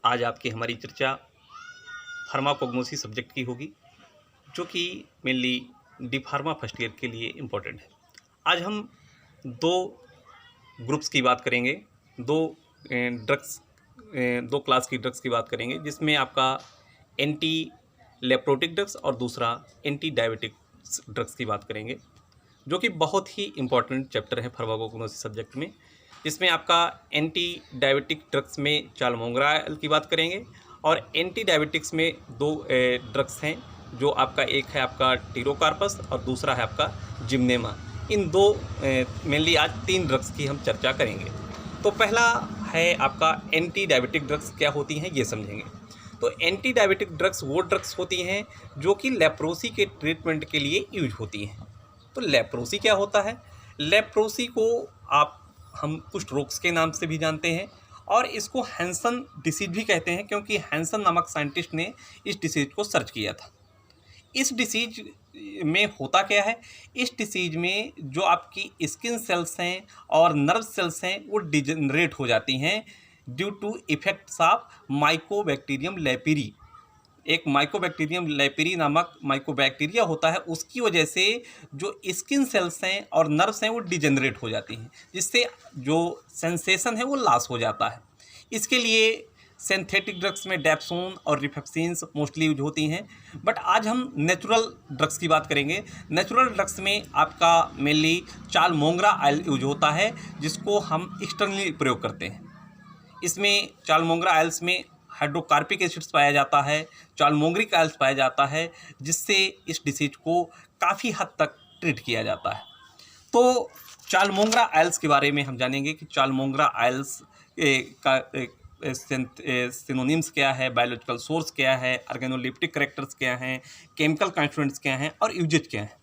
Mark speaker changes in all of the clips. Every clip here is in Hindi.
Speaker 1: आज आपकी हमारी चर्चा फार्माकोग्नोसी सब्जेक्ट की होगी, जो कि mainly D pharma first year के लिए इम्पोर्टेंट है। आज हम दो ग्रुप्स की बात करेंगे, दो क्लास की ड्रग्स की बात करेंगे, जिसमें आपका एंटी लेप्रोटिक ड्रग्स और दूसरा एंटी डायबिटिक ड्रग्स की बात करेंगे, जो कि बहुत ही इम्पोर्टेंट चैप्टर है फार्माकोग्नोसी सब्जेक्ट में। इसमें आपका एंटी डायबिटिक ड्रग्स में चालमोंग्राल की बात करेंगे और एंटी डायबिटिक्स में दो ड्रग्स हैं, जो आपका एक है आपका टिरोकार्पस और दूसरा है आपका जिम्नेमा। इन दो मेनली आज 3 ड्रग्स की हम चर्चा करेंगे। तो पहला है आपका एंटी डायबिटिक ड्रग्स क्या होती हैं ये समझेंगे। तो एंटी डायबिटिक ड्रग्स वो ड्रग्स होती हैं जो कि लेप्रोसी के ट्रीटमेंट के लिए यूज होती हैं। तो लेप्रोसी क्या होता है? लेप्रोसी को हम कुष्ठ रोग के नाम से भी जानते हैं और इसको हैंसन डिसीज भी कहते हैं, क्योंकि हैंसन नामक साइंटिस्ट ने इस डिसीज को सर्च किया था। इस डिसीज में होता क्या है? इस डिसीज में जो आपकी स्किन सेल्स हैं और नर्व सेल्स हैं वो डिजेनरेट हो जाती हैं due to effects of mycobacterium leprae. एक माइकोबैक्टीरियम लेपिरी नामक माइकोबैक्टीरिया होता है, उसकी वजह से जो स्किन सेल्स हैं और नर्व्स हैं वो डिजेनरेट हो जाती हैं, जिससे जो सेंसेशन है वो लॉस हो जाता है। इसके लिए सिंथेटिक ड्रग्स में डेप्सोन और रिफेप्सिन्स मोस्टली यूज होती हैं, बट आज हम नेचुरल ड्रग्स की बात करेंगे। नेचुरल ड्रग्स में आपका मेनली चालमोंग्रा ऑयल यूज होता है, जिसको हम एक्सटर्नली प्रयोग करते हैं। इसमें चालमोंग्रा ऑयल्स में हाइड्रोकार्पिक एसिड्स पाया जाता है, चालमोंग्रिक ऑयल्स पाया जाता है, जिससे इस डिसीज को काफ़ी हद तक ट्रीट किया जाता है। तो चालमोंग्रा ऑयल्स के बारे में हम जानेंगे कि चालमोंग्रा ऑयल्स का सिनोनिम्स क्या है, बायोलॉजिकल सोर्स क्या है, ऑर्गेनोलिप्टिक कैरेक्टर्स क्या हैं, केमिकल कॉन्स्टिट्यूएंट्स क्या हैं और यूजेज क्या हैं।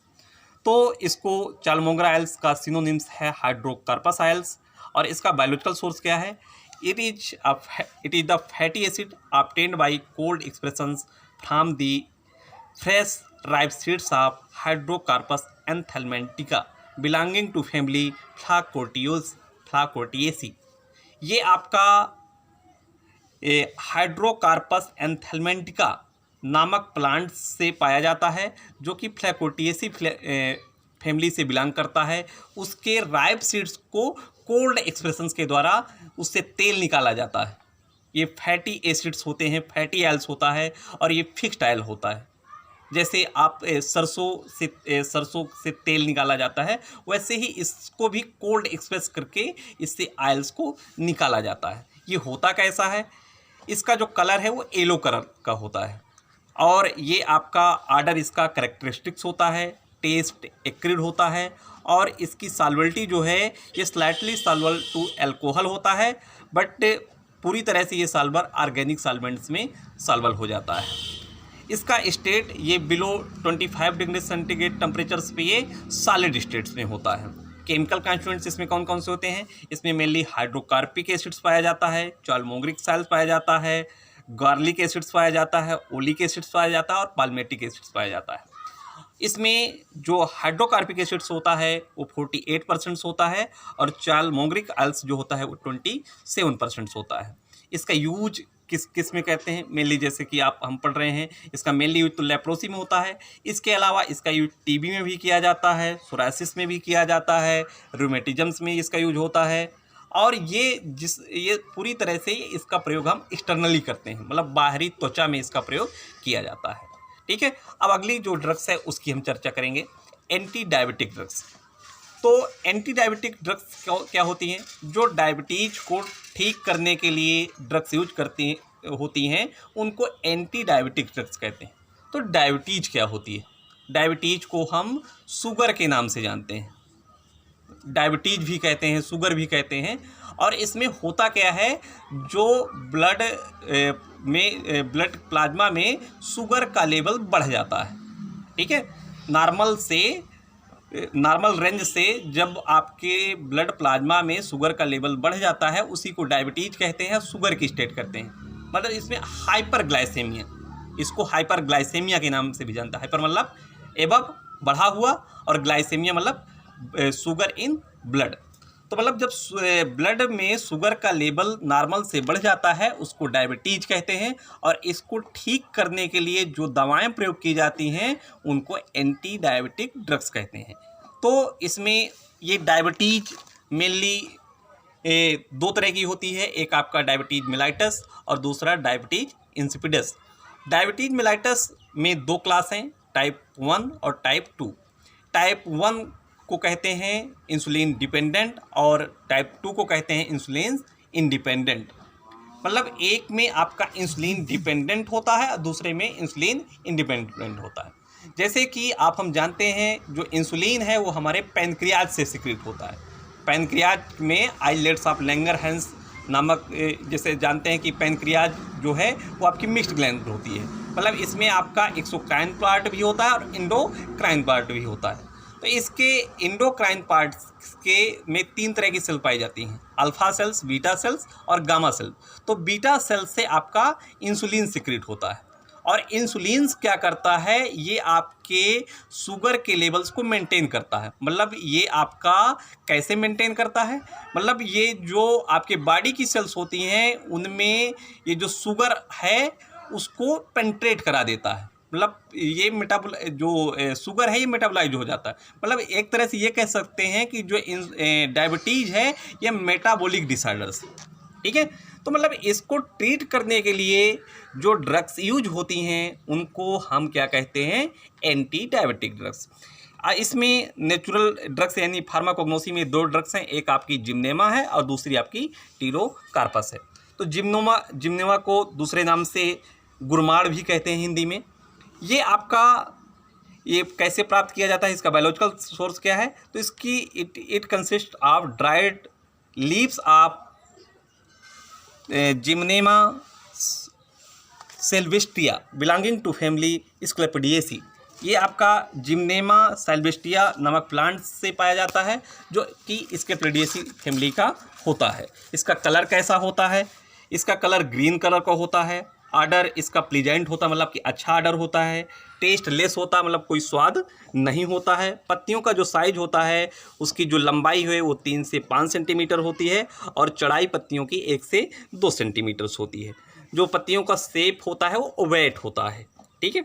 Speaker 1: तो इसको चालमोंग्रा ऑयल्स का सिनोनिम्स है हाइड्रोकार्पस ऑयल्स, और इसका बायोलॉजिकल सोर्स क्या है? It is the fatty acid obtained by cold expressions from the fresh ripe seeds of Hydrocarpus anthelmintica belonging to family Flaccotiaceae। ये आपका हाइड्रोकार्पस एंथेलमेंटिका नामक प्लांट से पाया जाता है, जो कि फ्लैकोटिएसी फैमिली से बिलोंग करता है। उसके राइप सीड्स को कोल्ड एक्सप्रेशंस के द्वारा उससे तेल निकाला जाता है। ये फैटी एसिड्स होते हैं, फैटी ऑयल्स होता है, और ये फिक्स्ड ऑयल होता है। जैसे आप सरसों से तेल निकाला जाता है, वैसे ही इसको भी कोल्ड एक्सप्रेस करके इससे ऑयल्स को निकाला जाता है। ये होता कैसा है? इसका जो कलर है वो येलो कलर का होता है, और ये आपका ऑर्डर इसका कैरेक्टरिस्टिक्स होता है, टेस्ट एक्रिड होता है, और इसकी सॉल्वेबिलिटी जो है ये स्लाइटली सॉल्वल टू अल्कोहल होता है, बट पूरी तरह से ये सॉल्वर ऑर्गेनिक सॉल्वेंट्स में सॉल्वल हो जाता है। इसका स्टेट ये बिलो 25 डिग्री सेंटीग्रेड टेम्परेचर्स पे ये सॉलिड स्टेट्स में होता है। केमिकल कॉन्स्टिट्यूएंट्स इसमें कौन कौन से होते हैं? इसमें मेनली हाइड्रोकार्पिक एसिड्स पाया जाता है, चालमोंग्रिक ऑयल्स पाया जाता है, गार्लिक एसिड्स पाया जाता है, ओलिक एसिड्स पाया जाता है और पाल्मेटिक एसिड्स पाया जाता है। इसमें जो हाइड्रोकार्पिक एसिड्स होता है वो 48% होता है, और चालमोंग्रिक ऑयल्स जो होता है वो 27% होता है। इसका यूज किस में कहते हैं? मेनली जैसे कि हम पढ़ रहे हैं, इसका मेनली यूज तो लेप्रोसी में होता है। इसके अलावा इसका यूज टीबी में भी किया जाता है, सोरासिस में भी किया जाता है, रूमेटिज्म्स में इसका यूज होता है, और ये पूरी तरह से इसका प्रयोग हम एक्सटर्नली करते हैं, मतलब बाहरी त्वचा में इसका प्रयोग किया जाता है। ठीक है, अब अगली जो ड्रग्स है उसकी हम चर्चा करेंगे, एंटी डायबिटिक ड्रग्स। तो एंटी डायबिटिक ड्रग्स क्या होती हैं? जो डायबिटीज को ठीक करने के लिए ड्रग्स यूज होती हैं, उनको एंटी डायबिटिक ड्रग्स कहते हैं। तो डायबिटीज क्या होती है? डायबिटीज को हम शुगर के नाम से जानते हैं, डायबिटीज भी कहते हैं, शुगर भी कहते हैं। और इसमें होता क्या है? जो ब्लड प्लाज्मा में शुगर का लेवल बढ़ जाता है। ठीक है, नॉर्मल रेंज से जब आपके ब्लड प्लाज्मा में शुगर का लेवल बढ़ जाता है, उसी को डायबिटीज कहते हैं, शुगर की स्टेट करते हैं। मतलब इसमें हाइपरग्लाइसेमिया, इसको हाइपरग्लाइसेमिया के नाम से भी जानता है। हाइपर मतलब एबव बढ़ा हुआ, और ग्लाइसेमिया मतलब शुगर इन ब्लड। तो मतलब जब ब्लड में शुगर का लेवल नॉर्मल से बढ़ जाता है उसको डायबिटीज कहते हैं, और इसको ठीक करने के लिए जो दवाएं प्रयोग की जाती हैं उनको एंटी डायबिटिक ड्रग्स कहते हैं। तो इसमें ये डायबिटीज मेनली दो तरह की होती है, एक आपका डायबिटीज मेलाइटस और दूसरा डायबिटीज इंसिपिडस। डायबिटीज मेलाइटस में दो क्लास हैं, टाइप 1 और टाइप 2। टाइप 1 को कहते हैं इंसुलिन डिपेंडेंट और टाइप 2 को कहते हैं इंसुलिन इंडिपेंडेंट। मतलब एक में आपका इंसुलिन डिपेंडेंट होता है और दूसरे में इंसुलिन इंडिपेंडेंट होता है। जैसे कि हम जानते हैं जो इंसुलिन है वो हमारे पैनक्रियाज से सिक्रीट होता है। पैनक्रियाज में आइलेट्स ऑफ लैंगरहैंस नामक, जैसे जानते हैं कि पैनक्रियाज जो है वो आपकी मिक्स्ड ग्लैंड होती है। मतलब इसमें आपका एक्सोक्राइन पार्ट भी होता है और इंडोक्राइन पार्ट भी होता है। तो इसके इंडोक्राइन पार्ट्स के में 3 तरह की सेल पाई जाती हैं, अल्फा सेल्स, बीटा सेल्स और गामा सेल। तो बीटा सेल से आपका इंसुलिन सिक्रीट होता है, और इंसुलिन क्या करता है, ये आपके शुगर के लेवल्स को मेंटेन करता है। मतलब ये आपका कैसे मेंटेन करता है, मतलब ये जो आपके बॉडी की सेल्स होती हैं उनमें ये जो शुगर है उसको पेंट्रेट करा देता है। मतलब ये जो शुगर है ये मेटाबोलाइज हो जाता है। मतलब एक तरह से ये कह सकते हैं कि जो डायबिटीज़ है ये मेटाबॉलिक डिसऑर्डर्स, ठीक है। तो मतलब इसको ट्रीट करने के लिए जो ड्रग्स यूज होती हैं उनको हम क्या कहते हैं, एंटी डायबिटिक ड्रग्स। इसमें नेचुरल ड्रग्स यानी फार्माकोग्नोसी में 2 ड्रग्स हैं, एक आपकी जिम्नेमा है और दूसरी आपकी टीरोकार्पस है। तो जिम्नेमा को दूसरे नाम से गुरमाड़ भी कहते हैं हिंदी में। ये कैसे प्राप्त किया जाता है, इसका बायोलॉजिकल सोर्स क्या है, तो इसकी it consist of dried leaves of Gymnema sylvestre belonging to family Asclepiadaceae. ये आपका जिम्नेमा सेल्वेस्टिया नामक प्लांट से पाया जाता है जो कि स्क्लेपिडिएसी फैमिली का होता है। इसका कलर कैसा होता है, इसका कलर ग्रीन कलर का होता है। आर्डर इसका प्लीजेंट होता है, मतलब कि अच्छा आर्डर होता है। टेस्ट लेस होता है, मतलब कोई स्वाद नहीं होता है। पत्तियों का जो साइज होता है उसकी जो लंबाई है वो 3 से 5 सेंटीमीटर होती है और चौड़ाई पत्तियों की 1 से 2 सेंटीमीटर होती है। जो पत्तियों का शेप होता है वो ओवेट होता है, ठीक है।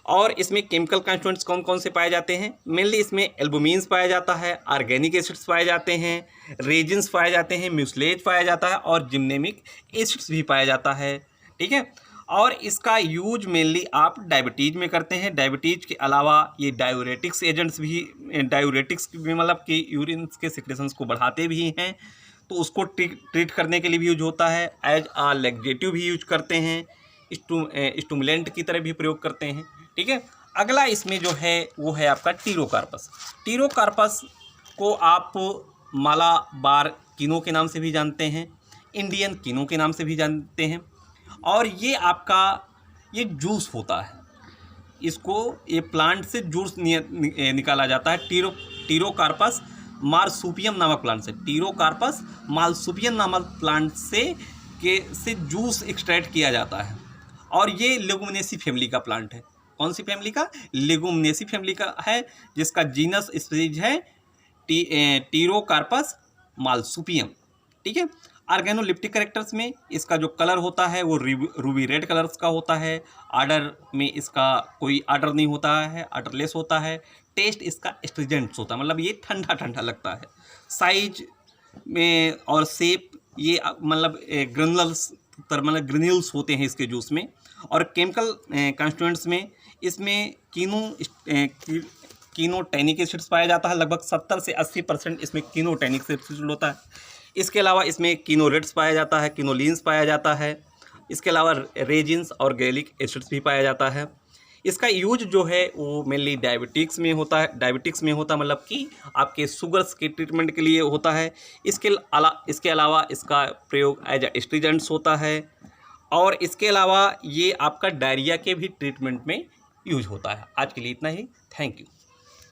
Speaker 1: और इसमें केमिकल कंस्टिट्यूएंट्स कौन कौन से पाए जाते हैं, मेनली इसमें एल्बुमिन्स पाया जाता है, ऑर्गेनिक एसिड्स पाए जाते हैं, रेजिन्स पाए जाते हैं, म्यूसलेज पाया जाता है और जिम्नेमिक एसिड्स भी पाया जाता है, ठीक है। और इसका यूज मेनली आप डायबिटीज़ में करते हैं। डायबिटीज़ के अलावा ये डायूरेटिक्स एजेंट्स भी, मतलब कि यूरिन के सिक्रेशंस को बढ़ाते भी हैं, तो उसको ट्रीट करने के लिए भी यूज होता है। एज आ लैक्सेटिव भी यूज करते हैं, स्टूमुलेंट की तरह भी प्रयोग करते हैं, ठीक है। अगला इसमें जो है वो है आपका टीरोकार्पस। टीरोकार्पस को आप मालाबार किनो के नाम से भी जानते हैं, इंडियन किनो के नाम से भी जानते हैं। और ये आपका ये जूस होता है, इसको ये प्लांट से जूस निकाला जाता है। टीरोकार्पस मार्सुपियम नामक प्लांट से, टीरोकार्पस मार्सुपियम नामक प्लांट से जूस एक्सट्रैक्ट किया जाता है। और ये लेगुमिनेसी फैमिली का प्लांट है। कौन सी फैमिली का, लेगुमिनेसी फैमिली का है, जिसका जीनस स्पीसीज है टीरोकार्पस मार्सुपियम, ठीक है। ऑर्गेनोलिप्टिक कैरेक्टर्स में इसका जो कलर होता है वो रूबी रेड कलर्स का होता है। आर्डर में इसका कोई आर्डर नहीं होता है, आर्डरलेस होता है। टेस्ट इसका एस्ट्रिजेंट्स होता है, मतलब ये ठंडा ठंडा लगता है। साइज में और शेप ये मतलब ग्रेनुल्स, मतलब ग्रेन्यूल्स होते हैं इसके जूस में। और केमिकल कंस्टिट्यूएंट्स में इसमें कीनोटैनिक एसिड्स पाया जाता है। लगभग 70 से 80% इसमें कीनोटैनिक एसिड होता है। इसके अलावा इसमें कीनोरेट्स पाया जाता है, कीनोलिन्स पाया जाता है। इसके अलावा रेजिन्स और गैलिक एसिड्स भी पाया जाता है। इसका यूज जो है वो मेनली डायबिटिक्स में होता है, मतलब कि आपके शुगर्स के ट्रीटमेंट के लिए होता है। इसके अलावा इसका प्रयोग एज एस्ट्रिजेंट्स होता है। और इसके अलावा ये आपका डायरिया के भी ट्रीटमेंट में यूज होता है। आज के लिए इतना ही, थैंक यू।